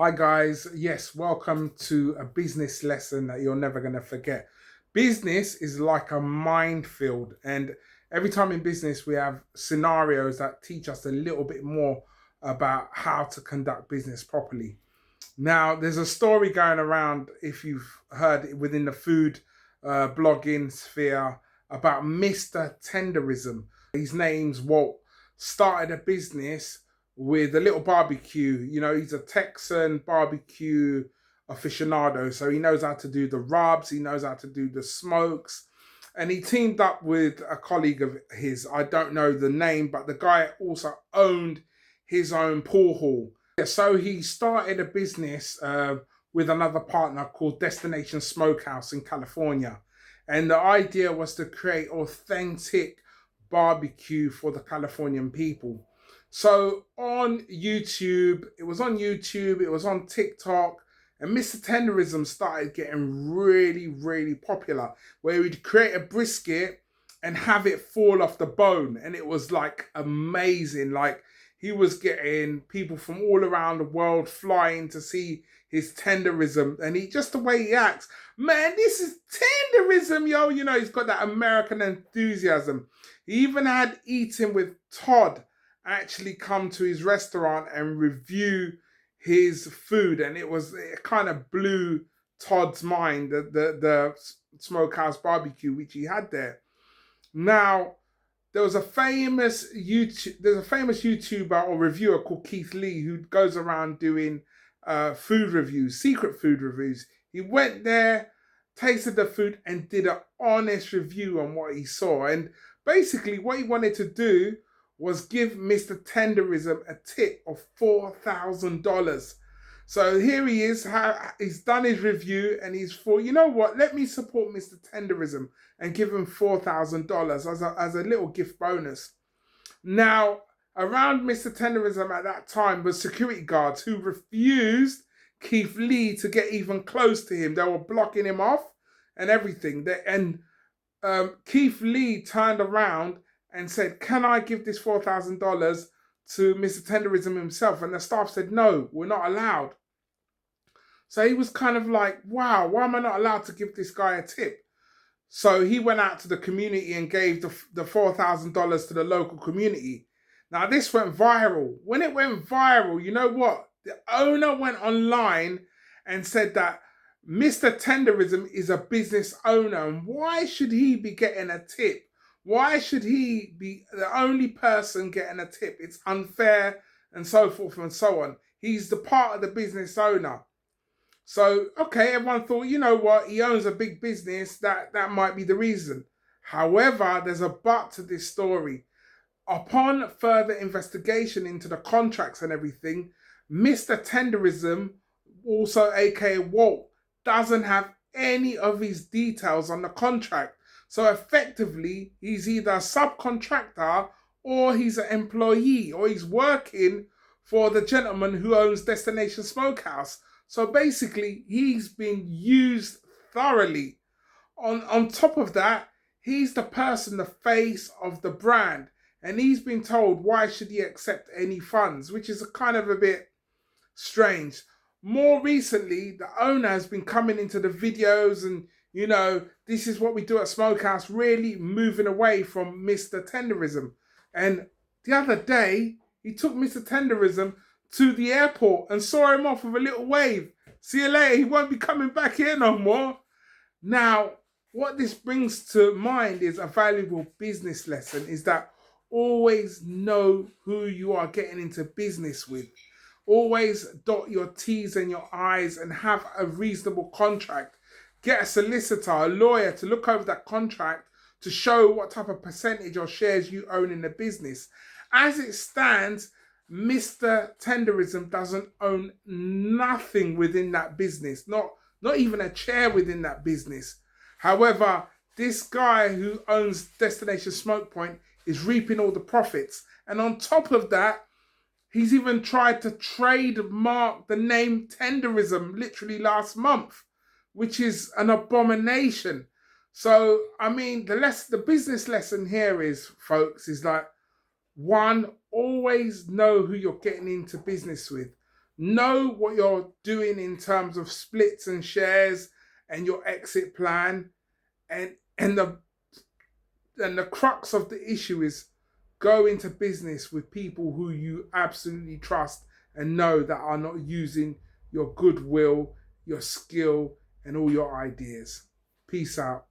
Hi guys, yes, welcome to a business lesson that you're never going to forget. Business is like a minefield, and every time in business we have scenarios that teach us a little bit more about how to conduct business properly. Now, there's a story going around, if you've heard it, within the food blogging sphere about Mr Tenderism. His name's Walt. Started a business with a little barbecue. You know, he's a Texan barbecue aficionado, so he knows how to do the rubs, he knows how to do the smokes. And he teamed up with a colleague of his, I don't know the name, but the guy also owned his own pool hall. So he started a business with another partner called Destination Smokehouse in California. And the idea was to create authentic barbecue for the Californian people. So on YouTube, it was on TikTok, and Mr Tenderism started getting really, really popular, where he'd create a brisket and have it fall off the bone. And it was like amazing. Like, he was getting people from all around the world flying to see his tenderism, and he just the way he acts, man, this is tenderism, yo. You know, he's got that American enthusiasm. He even had Eating with Todd actually come to his restaurant and review his food, and it kind of blew Todd's mind, the smokehouse barbecue which he had there. Now, there's a famous YouTuber or reviewer called Keith Lee who goes around doing food reviews, secret food reviews. He went there, tasted the food, and did an honest review on what he saw. And basically, what he wanted to do was give Mr Tenderism a tip of $4,000. So here he is, he's done his review, and he's for, you know what, let me support Mr Tenderism and give him $4,000 as a little gift bonus. Now, around Mr Tenderism at that time was security guards who refused Keith Lee to get even close to him. They were blocking him off and everything. Keith Lee turned around and said, "Can I give this $4,000 to Mr Tenderism himself?" And the staff said, "No, we're not allowed." So he was kind of like, wow, why am I not allowed to give this guy a tip? So he went out to the community and gave the $4,000 to the local community. Now, this went viral. When it went viral, you know what? The owner went online and said that Mr Tenderism is a business owner, and why should he be getting a tip? Why should he be the only person getting a tip? It's unfair, and so forth and so on. He's the part of the business owner. So, okay, everyone thought, you know what, he owns a big business, that might be the reason. However, there's a but to this story. Upon further investigation into the contracts and everything, Mr Tenderism, also aka Walt, doesn't have any of his details on the contract. So effectively, he's either a subcontractor or he's an employee, or he's working for the gentleman who owns Destination Smokehouse. So basically, he's been used thoroughly. On top of that, he's the person, the face of the brand. And he's been told, why should he accept any funds? Which is kind of a bit strange. More recently, the owner has been coming into the videos and, you know, this is what we do at Smokehouse, really moving away from Mr Tenderism. And the other day, he took Mr Tenderism to the airport and saw him off with a little wave. See you later, he won't be coming back here no more. Now, what this brings to mind is a valuable business lesson, is that always know who you are getting into business with. Always dot your T's and your I's and have a reasonable contract. Get a solicitor, a lawyer to look over that contract to show what type of percentage or shares you own in the business. As it stands, Mr Tenderism doesn't own nothing within that business, not even a chair within that business. However, this guy who owns Destination Smoke Point is reaping all the profits. And on top of that, he's even tried to trademark the name Tenderism literally last month, which is an abomination. So, I mean, the business lesson here is, folks, is like, one, always know who you're getting into business with. Know what you're doing in terms of splits and shares and your exit plan. And the crux of the issue is go into business with people who you absolutely trust and know that are not using your goodwill, your skill, and all your ideas. Peace out.